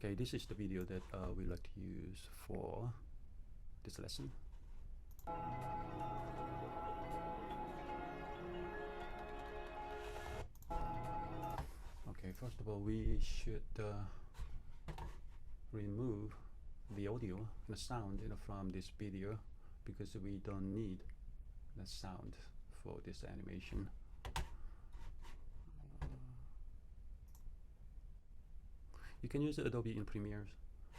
Okay, this is the video that we like to use for this lesson. Okay, first of all, we should remove the audio and the sound from this video because we don't need the sound for this animation. You can use Adobe in Premiere,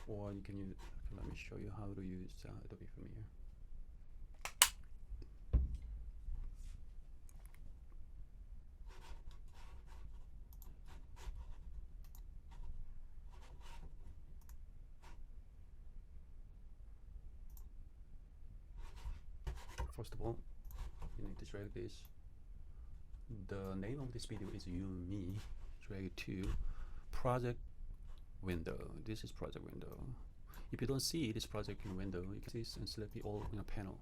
or you can use, let me show you how to use Adobe Premiere. First of all, you need to drag this. The name of this video is You Me. Drag it to project window. This is project window. If you don't see this project in window, you can see this and select the all in a panel.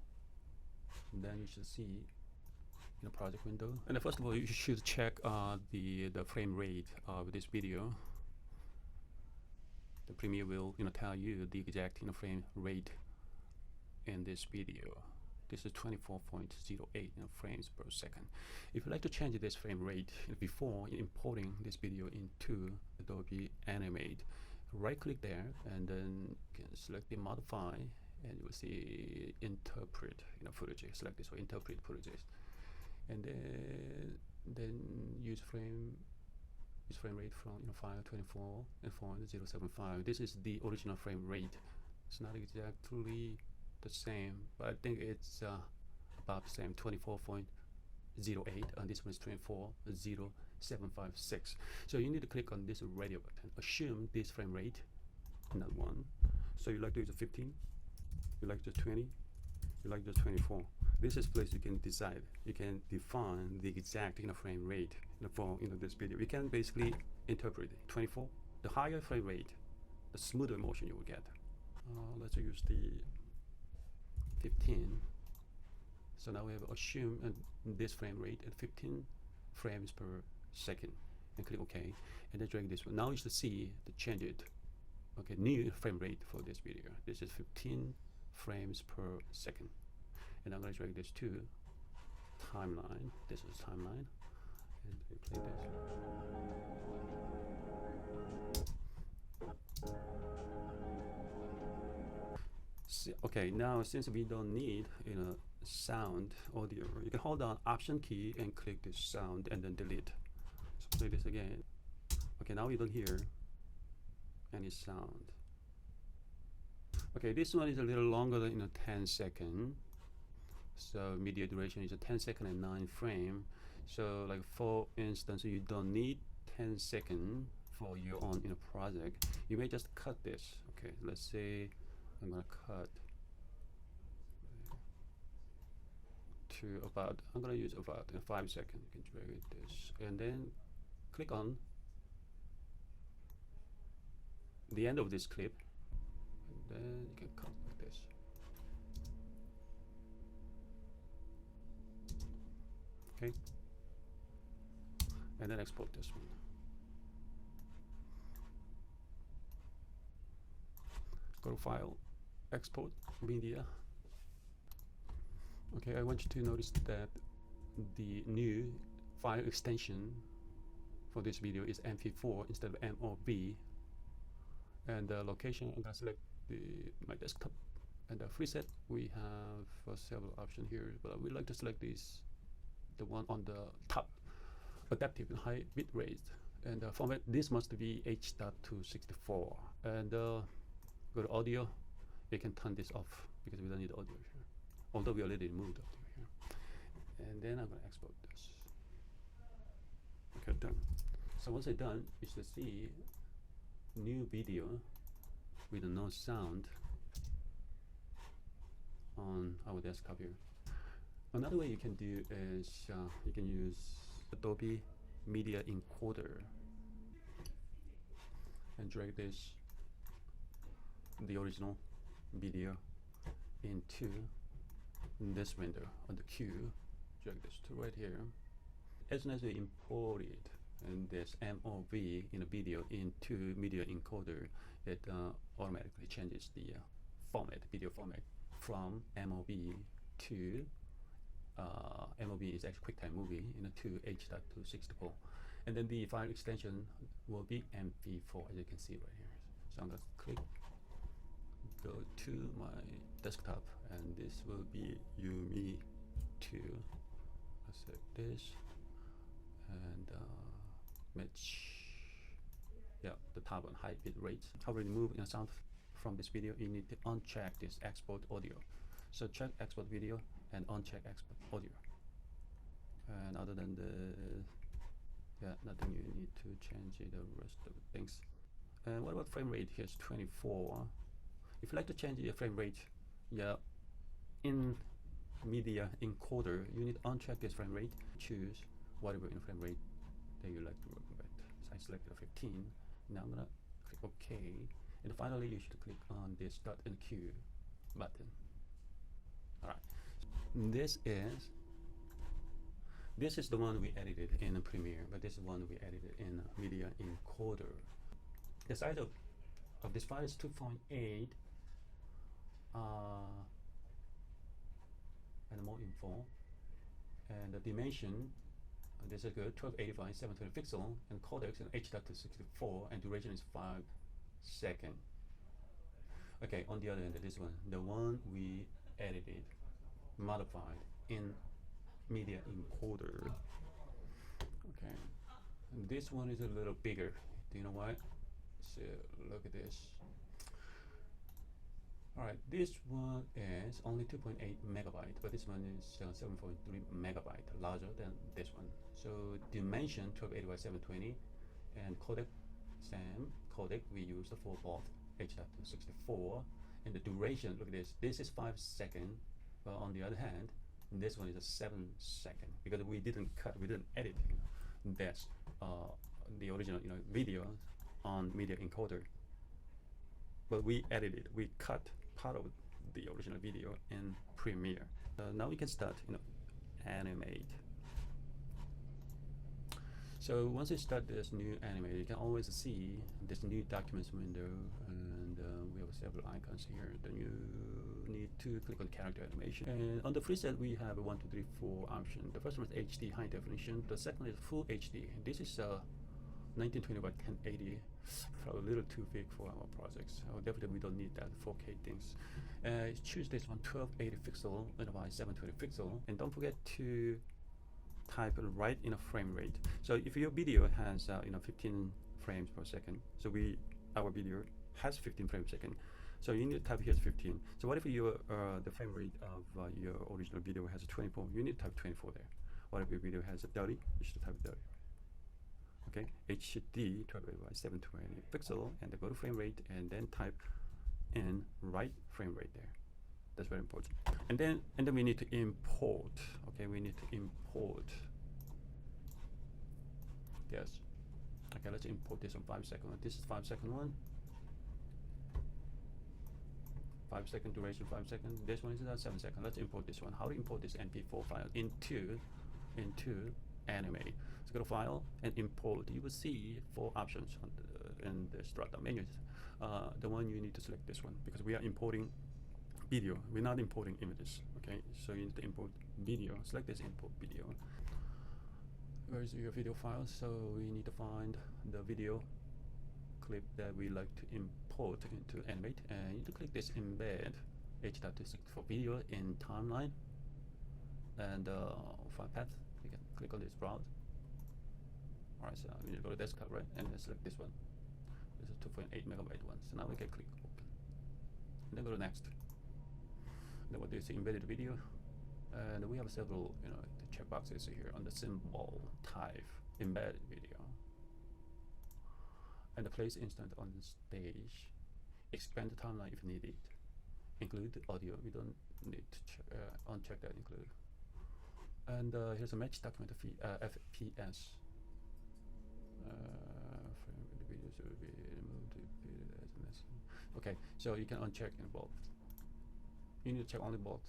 And then you should see in a project window. And first of all, you should check the frame rate of this video. The Premiere will tell you the exact frame rate in this video. This is 24.08 frames per second. If you'd like to change this frame rate before importing this video into Adobe Animate, right-click there and then you can select the modify, and you will see interpret footage. Select this for interpret footages, and then use frame rate from file 24 and 4075. This is the original frame rate. It's not exactly the same, but I think it's about the same, 24.08, and this one is 24.0756. So you need to click on this radio button. Assume this frame rate, not 1. So you like to use a 15, you like just 20, you like just 24. This is place you can decide. You can define the exact frame rate for this video. You can basically interpret 24. The higher frame rate, the smoother motion you will get. Let's use the 15. So now we have assumed this frame rate at 15 frames per second, and click OK, and then drag this one. Now you should see the change it. Okay, new frame rate for this video. This is 15 frames per second, and I'm going to drag this to timeline. This is timeline, and we play this. Okay, now since we don't need sound audio, you can hold down Option key and click this sound and then delete. So play this again. Okay, now we don't hear any sound. Okay, this one is a little longer than 10 seconds. So media duration is a 10 second and 9 frame. So like for instance, you don't need 10 seconds for your own project. You may just cut this. Okay, let's say I'm gonna cut to about, I'm gonna use about 5 seconds. You can drag it this, and then click on the end of this clip, and then you can cut like this. Okay, and then export this one. Go to File, Export Media. Okay, I want you to notice that the new file extension for this video is MP4 instead of MOV. And the location, I'm gonna select my desktop. And the preset, we have several options here, but I would like to select the one on the top, adaptive and high bit rate. And format, this must be H.264. And go to audio. You can turn this off because we don't need audio here, although we already moved audio here. And then I'm going to export this. Okay, done. So once I'm done, you should see new video with no sound on our desktop here. Another way you can do is you can use Adobe Media Encoder and drag the original video into this window on the queue. Drag this to right here. As soon as you import it and this MOV in a video into media encoder, it automatically changes the format, video format, from MOV to MOV is actually QuickTime Movie to H.264, and then the file extension will be MP4, as you can see right here. So I'm gonna click, go to my desktop, and this will be Yumi 2. I select this and match, yeah, the top on high bit rate. How to remove sound from this video? You need to uncheck this export audio. So check export video and uncheck export audio. And other than nothing you need to change the rest of the things. And what about frame rate? Here's 24. If you like to change the frame rate, in media encoder, you need to uncheck this frame rate. Choose whatever in frame rate that you like to work with. So I selected 15. Now I'm gonna click OK, and finally you should click on this dot and Q button. All right, this is the one we edited in Premiere, but this is one we edited in media encoder. The size of this file is 2.8. And more info, and the dimension, this is good, 1280 by 720 pixel, and codec is H.264, and duration is 5 seconds. Okay, on the other end, this one, the one we edited, modified in media encoder. Okay, and this one is a little bigger. Do you know why? So look at this. Alright, this one is only 2.8 megabyte, but this one is 7.3 megabyte, larger than this one. So dimension 1280 by 720, and codec, same codec, we use the 4-port H.264, and the duration, look at this, this is 5 seconds, but on the other hand, this one is a 7 second, because we didn't cut, we didn't edit, that's the original video on media encoder. But we edited, we cut part of the original video in Premiere. Now we can start, animate. So once you start this new animate, you can always see this new documents window, and we have several icons here. Then you need to click on character animation. And on the preset, we have a 1, 2, 3, 4 option. The first one is HD high definition. The second is full HD. This is 1920 by 1080, probably a little too big for our projects. So definitely we don't need that 4K things. Choose this one, 1280 pixel by 720 pixel, and don't forget to type right in a frame rate. So if your video has 15 frames per second, so our video has 15 frames per second, so you need to type here 15. So what if your the frame rate of your original video has 24? You need to type 24 there. What if your video has 30? You should type 30. Okay, HD 1280 by 720 pixel, and go to frame rate, and then type in right frame rate there. That's very important. And then we need to import. Okay, we need to import. Yes. Okay, let's import this on 5 seconds. This is 5 second one. 5 second duration, 5 seconds. This one is 7 seconds. Let's import this one. How to import this MP4 file into Animate? So go to File and Import. You will see 4 options on in the drop-down menus. The one you need to select this one, because we are importing video. We're not importing images. Okay, so you need to import video. Select this import video. Where is your video file? So we need to find the video clip that we like to import into Animate, and you need to click this embed H.264 video in timeline, and file path. You can click on this browse. Alright, so we need to go to desktop, right, and then select this one. This is 2.8 megabyte one. So now we can click open, and then go to next. Then what do you see? Embedded video, and we have several the checkboxes here on the symbol type embedded video, and the place instant on the stage. Expand the timeline if needed. Include the audio. We don't need to uncheck that include. And here's a match document FPS. The videos will be removed as necessary. Okay, so you can uncheck in both. You need to check only both.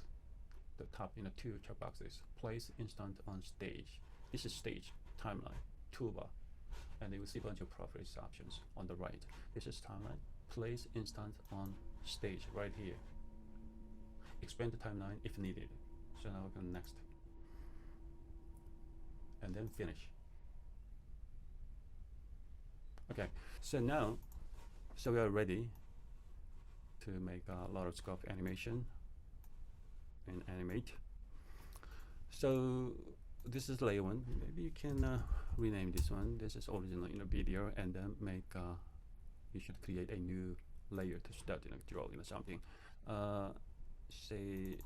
The top 2 checkboxes. Place instant on stage. This is stage timeline toolbar. and you will see a bunch of preference options on the right. This is timeline. Place instant on stage right here. Expand the timeline if needed. So now we're going next. And then finish. Okay, so now, we are ready to make a rotoscope animation in Animate. So this is layer 1. Maybe you can rename this one. This is original in the video, and then make. You should create a new layer to start drawing or something. Say,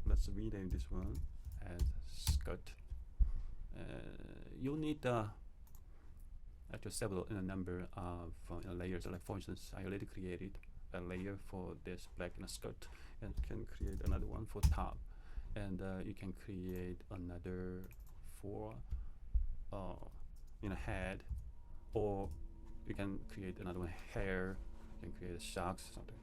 let's rename this one as skirt. You'll need actually several number of layers. Like for instance, I already created a layer for this black skirt, and can create another one for top, and you can create another for head, or you can create another one hair. You can create socks, something.